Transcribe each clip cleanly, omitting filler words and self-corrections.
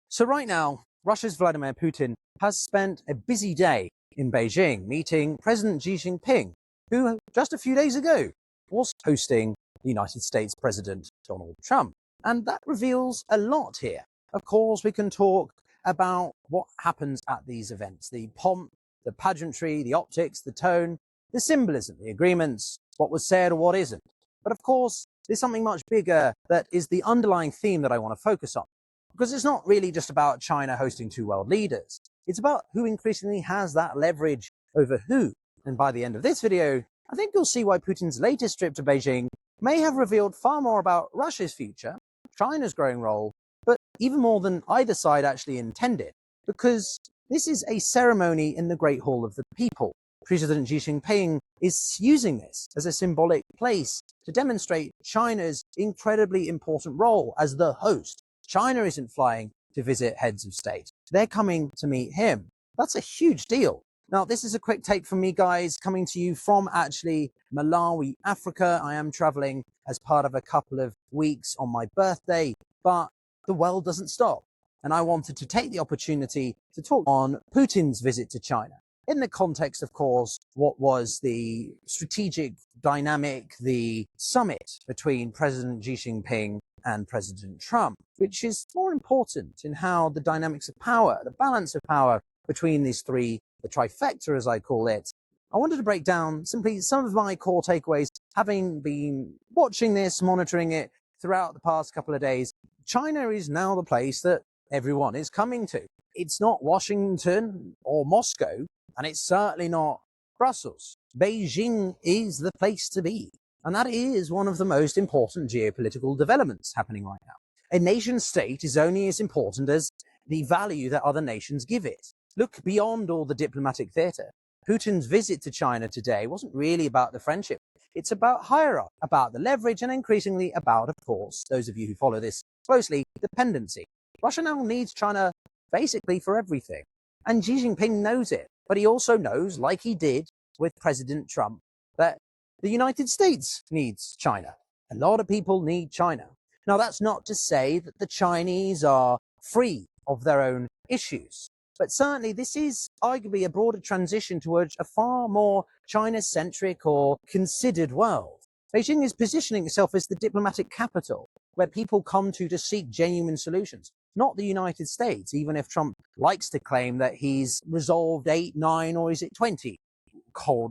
So right now, Russia's Vladimir Putin has spent a busy day in Beijing meeting President Xi Jinping, who just a few days ago was hosting the United States President Donald Trump. And that reveals a lot here. Of course, we can talk about what happens at these events, the pomp, the pageantry, the optics, the tone, the symbolism, the agreements, what was said or what isn't. But of course, there's something much bigger that is the underlying theme that I want to focus on. Because it's not really just about China hosting two world leaders. It's about who increasingly has that leverage over who. And by the end of this video, I think you'll see why Putin's latest trip to Beijing may have revealed far more about Russia's future, China's growing role, but even more than either side actually intended. Because this is a ceremony in the Great Hall of the People. President Xi Jinping is using this as a symbolic place to demonstrate China's incredibly important role as the host. China isn't flying to visit heads of state. They're coming to meet him. That's a huge deal. Now, this is a quick take from me, guys, coming to you from actually Malawi, Africa. I am traveling as part of a couple of weeks on my birthday, but the world doesn't stop. And I wanted to take the opportunity to talk on Putin's visit to China. In the context, of course, what was the strategic dynamic, the summit between President Xi Jinping and President Trump, which is more important in how the dynamics of power, the balance of power between these three, the trifecta as I call it. I wanted to break down simply some of my core takeaways, having been watching this, monitoring it throughout the past couple of days. China is now the place that everyone is coming to. It's not Washington or Moscow, and it's certainly not Brussels. Beijing is the place to be. And that is one of the most important geopolitical developments happening right now. A nation state is only as important as the value that other nations give it. Look beyond all the diplomatic theatre. Putin's visit to China today wasn't really about the friendship. It's about higher up, about the leverage, and increasingly about, of course, those of you who follow this closely, dependency. Russia now needs China basically for everything. And Xi Jinping knows it. But he also knows, like he did with President Trump, that the United States needs China. A lot of people need China. Now, that's not to say that the Chinese are free of their own issues. But certainly this is arguably a broader transition towards a far more China-centric or considered world. Beijing is positioning itself as the diplomatic capital where people come to seek genuine solutions. Not the United States, even if Trump likes to claim that he's resolved 8, 9, or is it 20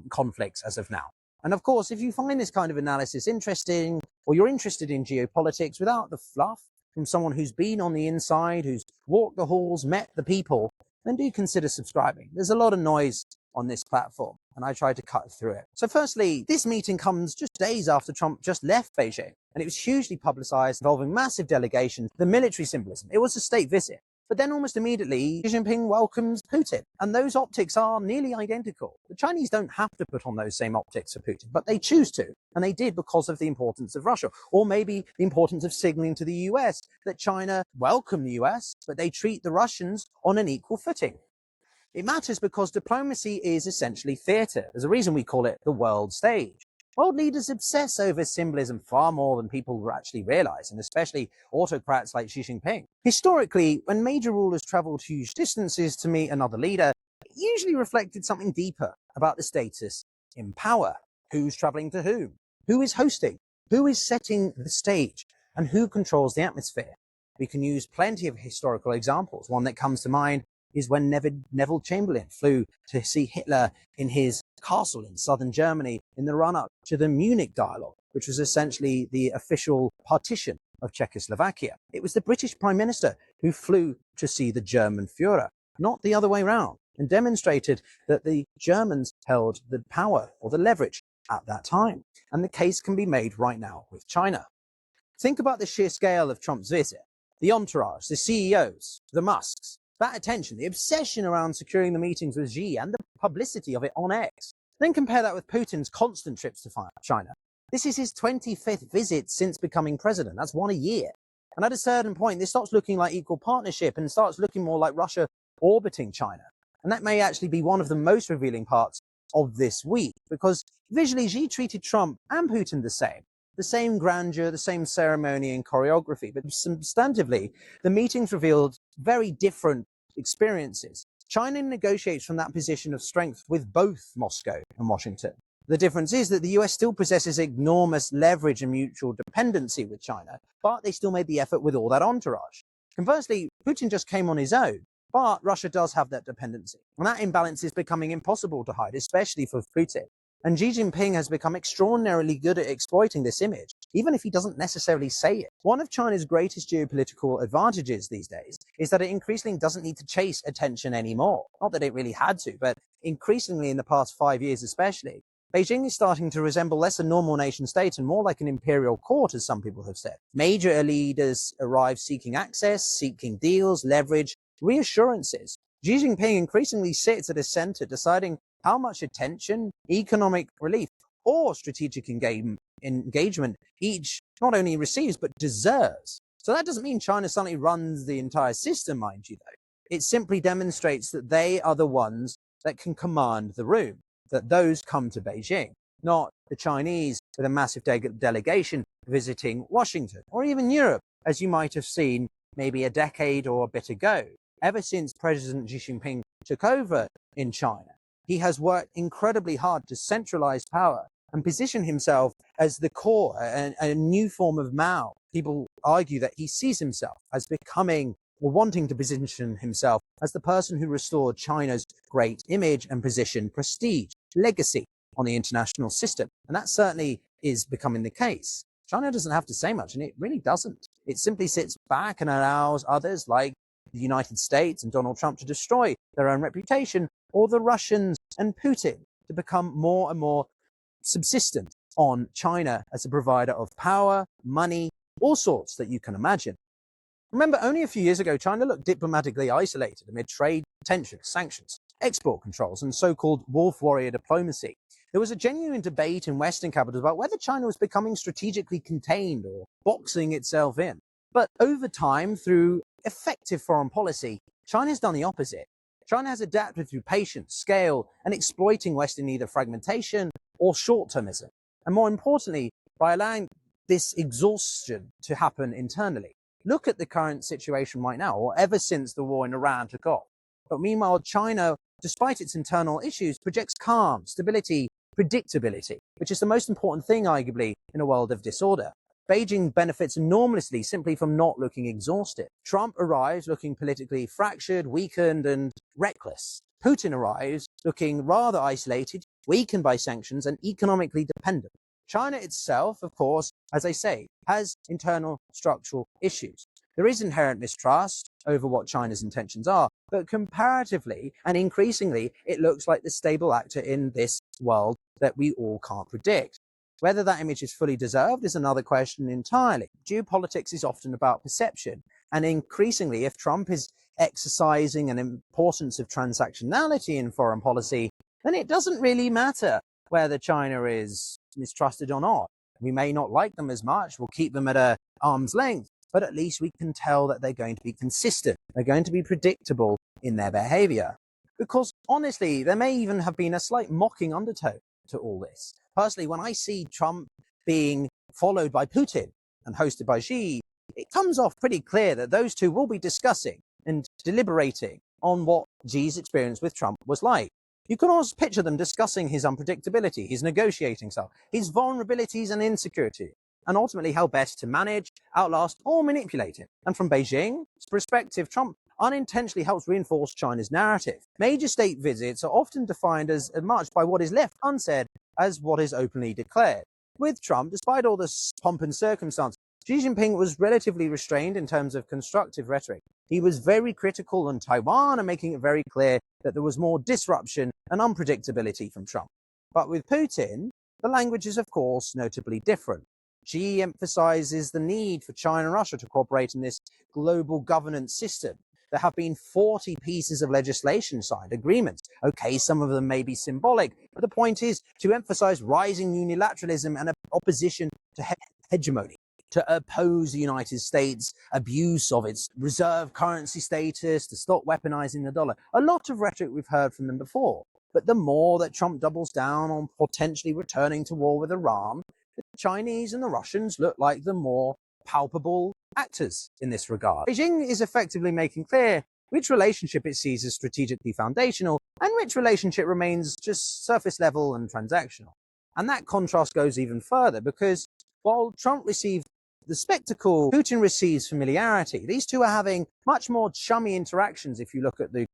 conflicts as of now. And of course, if you find this kind of analysis interesting, or you're interested in geopolitics without the fluff from someone who's been on the inside, who's walked the halls, met the people, then do consider subscribing. There's a lot of noise on this platform, and I try to cut through it. So firstly, this meeting comes just days after Trump just left Beijing, and it was hugely publicized, involving massive delegations, the military symbolism. It was a state visit. But then almost immediately, Xi Jinping welcomes Putin, and those optics are nearly identical. The Chinese don't have to put on those same optics for Putin, but they choose to, and they did because of the importance of Russia, or maybe the importance of signaling to the US that China welcome the US, but they treat the Russians on an equal footing. It matters because diplomacy is essentially theatre. There's a reason we call it the world stage. World leaders obsess over symbolism far more than people actually realize, and especially autocrats like Xi Jinping. Historically, when major rulers traveled huge distances to meet another leader, it usually reflected something deeper about the status in power. Who's traveling to whom? Who is hosting? Who is setting the stage? And who controls the atmosphere? We can use plenty of historical examples. One that comes to mind is when Neville Chamberlain flew to see Hitler in his castle in southern Germany in the run-up to the Munich Dialogue, which was essentially the official partition of Czechoslovakia. It was the British Prime Minister who flew to see the German Führer, not the other way around, and demonstrated that the Germans held the power or the leverage at that time. And the case can be made right now with China. Think about the sheer scale of Trump's visit. The entourage, the CEOs, the Musks, that attention, the obsession around securing the meetings with Xi and the publicity of it on X. Then compare that with Putin's constant trips to China. This is his 25th visit since becoming president. That's one a year. And at a certain point, this starts looking like equal partnership and starts looking more like Russia orbiting China. And that may actually be one of the most revealing parts of this week, because visually Xi treated Trump and Putin the same. The same grandeur, the same ceremony and choreography, but substantively, the meetings revealed very different experiences. China negotiates from that position of strength with both Moscow and Washington. The difference is that the US still possesses enormous leverage and mutual dependency with China, but they still made the effort with all that entourage. Conversely, Putin just came on his own, but Russia does have that dependency. And that imbalance is becoming impossible to hide, especially for Putin. And Xi Jinping has become extraordinarily good at exploiting this image, even if he doesn't necessarily say it. One of China's greatest geopolitical advantages these days is that it increasingly doesn't need to chase attention anymore. Not that it really had to, but increasingly in the past 5 years especially, Beijing is starting to resemble less a normal nation state and more like an imperial court, as some people have said. Major leaders arrive seeking access, seeking deals, leverage, reassurances. Xi Jinping increasingly sits at a center deciding how much attention, economic relief, or strategic engagement each not only receives but deserves. So that doesn't mean China suddenly runs the entire system, mind you, though. It simply demonstrates that they are the ones that can command the room, that those come to Beijing, not the Chinese with a massive delegation visiting Washington, or even Europe, as you might have seen maybe a decade or a bit ago. Ever since President Xi Jinping took over in China, he has worked incredibly hard to centralize power and position himself as the core, a new form of Mao. People argue that he sees himself as becoming or wanting to position himself as the person who restored China's great image and position, prestige, legacy on the international system. And that certainly is becoming the case. China doesn't have to say much, and it really doesn't. It simply sits back and allows others like the United States and Donald Trump to destroy their own reputation, or the Russians and Putin to become more and more subsistent on China as a provider of power, money, all sorts that you can imagine. Remember, only a few years ago, China looked diplomatically isolated amid trade tensions, sanctions, export controls, and so-called wolf warrior diplomacy. There was a genuine debate in Western capitals about whether China was becoming strategically contained or boxing itself in. But over time, through effective foreign policy, China's done the opposite. China has adapted through patience, scale, and exploiting Western either fragmentation or short-termism. And more importantly, by allowing this exhaustion to happen internally. Look at the current situation right now, or ever since the war in Iran took off. But meanwhile, China, despite its internal issues, projects calm, stability, predictability, which is the most important thing, arguably, in a world of disorder. Beijing benefits enormously simply from not looking exhausted. Trump arrives looking politically fractured, weakened, and reckless. Putin arrives looking rather isolated, weakened by sanctions, and economically dependent. China itself, of course, as I say, has internal structural issues. There is inherent mistrust over what China's intentions are, but comparatively and increasingly, it looks like the stable actor in this world that we all can't predict. Whether that image is fully deserved is another question entirely. Geopolitics is often about perception, and increasingly, if Trump is exercising an importance of transactionality in foreign policy, then it doesn't really matter whether China is mistrusted or not. We may not like them as much, we'll keep them at an arm's length, but at least we can tell that they're going to be consistent, they're going to be predictable in their behavior. Because honestly, there may even have been a slight mocking undertone to all this. Personally, when I see Trump being followed by Putin and hosted by Xi, it comes off pretty clear that those two will be discussing and deliberating on what Xi's experience with Trump was like. You can almost picture them discussing his unpredictability, his negotiating style, his vulnerabilities and insecurity, and ultimately how best to manage, outlast, or manipulate him. And from Beijing's perspective, Trump unintentionally helps reinforce China's narrative. Major state visits are often defined as much by what is left unsaid as what is openly declared. With Trump, despite all the pomp and circumstance, Xi Jinping was relatively restrained in terms of constructive rhetoric. He was very critical on Taiwan and making it very clear that there was more disruption and unpredictability from Trump. But with Putin, the language is of course notably different. Xi emphasizes the need for China and Russia to cooperate in this global governance system. There have been 40 pieces of legislation signed, agreements. Okay, some of them may be symbolic, but the point is to emphasize rising unilateralism and opposition to hegemony, to oppose the United States' abuse of its reserve currency status, to stop weaponizing the dollar. A lot of rhetoric we've heard from them before. But the more that Trump doubles down on potentially returning to war with Iran, the Chinese and the Russians look like the more palpable actors in this regard. Beijing is effectively making clear which relationship it sees as strategically foundational and which relationship remains just surface level and transactional. And that contrast goes even further because while Trump received the spectacle, Putin receives familiarity. These two are having much more chummy interactions if you look at the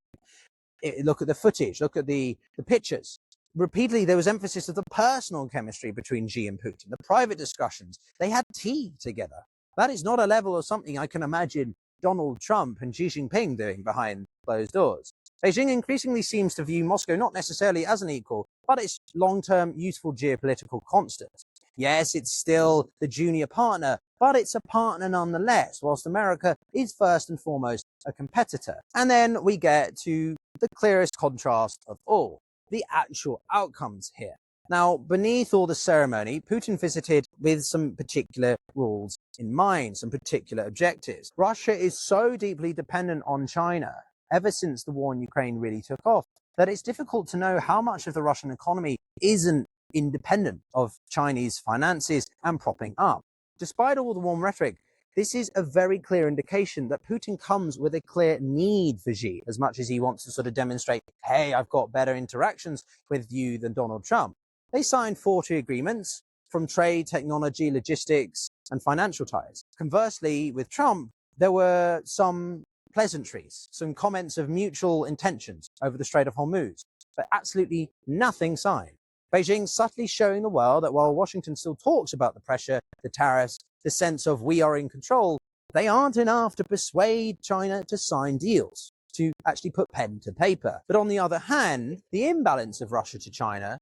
footage, look at the pictures. Repeatedly, there was emphasis of the personal chemistry between Xi and Putin, the private discussions. They had tea together. That is not a level of something I can imagine Donald Trump and Xi Jinping doing behind closed doors. Beijing increasingly seems to view Moscow not necessarily as an equal, but its long-term useful geopolitical constant. Yes, it's still the junior partner, but it's a partner nonetheless, whilst America is first and foremost a competitor. And then we get to the clearest contrast of all, the actual outcomes here. Now, beneath all the ceremony, Putin visited with some particular rules in mind, some particular objectives. Russia is so deeply dependent on China ever since the war in Ukraine really took off that it's difficult to know how much of the Russian economy isn't independent of Chinese finances and propping up. Despite all the warm rhetoric, this is a very clear indication that Putin comes with a clear need for Xi, as much as he wants to sort of demonstrate, hey, I've got better interactions with you than Donald Trump. They signed 40 agreements from trade, technology, logistics, and financial ties. Conversely, with Trump, there were some pleasantries, some comments of mutual intentions over the Strait of Hormuz, but absolutely nothing signed. Beijing subtly showing the world that while Washington still talks about the pressure, the tariffs, the sense of we are in control, they aren't enough to persuade China to sign deals, to actually put pen to paper. But on the other hand, the imbalance of Russia to China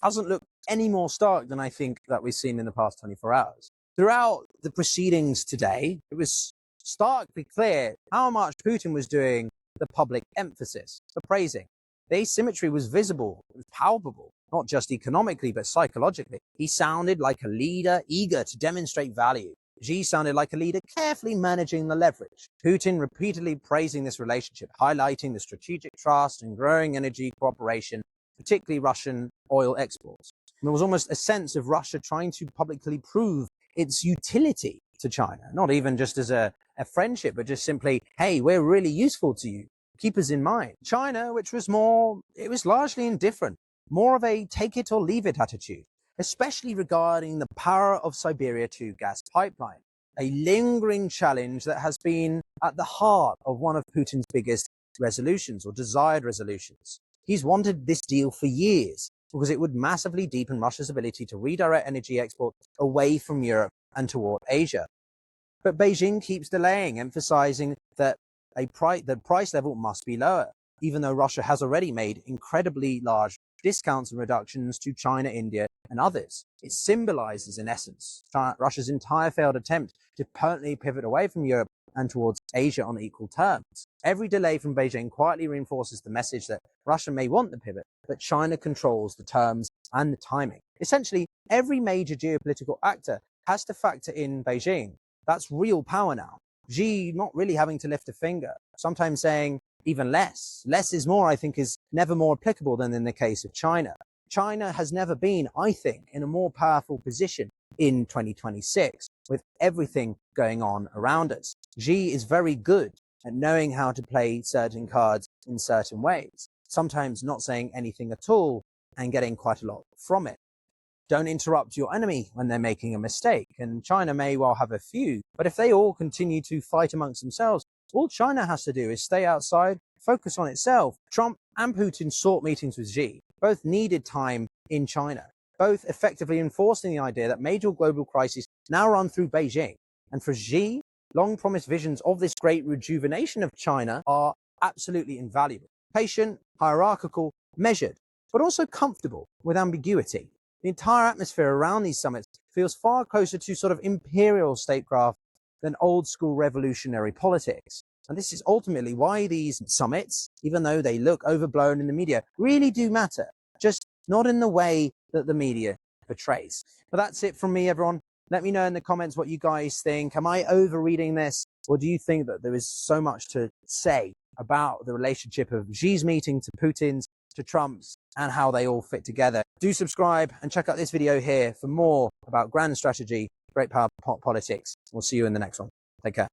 doesn't look any more stark than I think that we've seen in the past 24 hours. Throughout the proceedings today, it was starkly clear how much Putin was doing the public emphasis, the praising. The asymmetry was visible, it was palpable, not just economically, but psychologically. He sounded like a leader eager to demonstrate value. Xi sounded like a leader carefully managing the leverage. Putin repeatedly praising this relationship, highlighting the strategic trust and growing energy cooperation, particularly Russian oil exports. And there was almost a sense of Russia trying to publicly prove its utility to China, not even just as a friendship, but just simply, hey, we're really useful to you. Keep us in mind. China, which was largely indifferent, more of a take it or leave it attitude, especially regarding the power of Siberia 2 gas pipeline, a lingering challenge that has been at the heart of one of Putin's biggest resolutions or desired resolutions. He's wanted this deal for years because it would massively deepen Russia's ability to redirect energy exports away from Europe and toward Asia. But Beijing keeps delaying, emphasizing that the price level must be lower, even though Russia has already made incredibly large discounts and reductions to China, India, and others. It symbolizes, in essence, Russia's entire failed attempt to permanently pivot away from Europe and towards Asia on equal terms. Every delay from Beijing quietly reinforces the message that Russia may want the pivot, but China controls the terms and the timing. Essentially, every major geopolitical actor has to factor in Beijing. That's real power now. Xi not really having to lift a finger, sometimes saying even less. Less is more, I think, is never more applicable than in the case of China. China has never been, I think, in a more powerful position in 2026 with everything going on around us. Xi is very good at knowing how to play certain cards in certain ways, sometimes not saying anything at all and getting quite a lot from it. Don't interrupt your enemy when they're making a mistake, and China may well have a few, but if they all continue to fight amongst themselves, all China has to do is stay outside, focus on itself. Trump and Putin sought meetings with Xi. Both needed time in China, both effectively enforcing the idea that major global crises now run through Beijing. And for Xi, long-promised visions of this great rejuvenation of China are absolutely invaluable. Patient, hierarchical, measured, but also comfortable with ambiguity. The entire atmosphere around these summits feels far closer to sort of imperial statecraft than old school revolutionary politics. And this is ultimately why these summits, even though they look overblown in the media, really do matter, just not in the way that the media portrays. But that's it from me, everyone. Let me know in the comments what you guys think. Am I overreading this? Or do you think that there is so much to say about the relationship of Xi's meeting to Putin's, to Trump's and how they all fit together. Do subscribe and check out this video here for more about grand strategy, great power politics. We'll see you in the next one. Take care.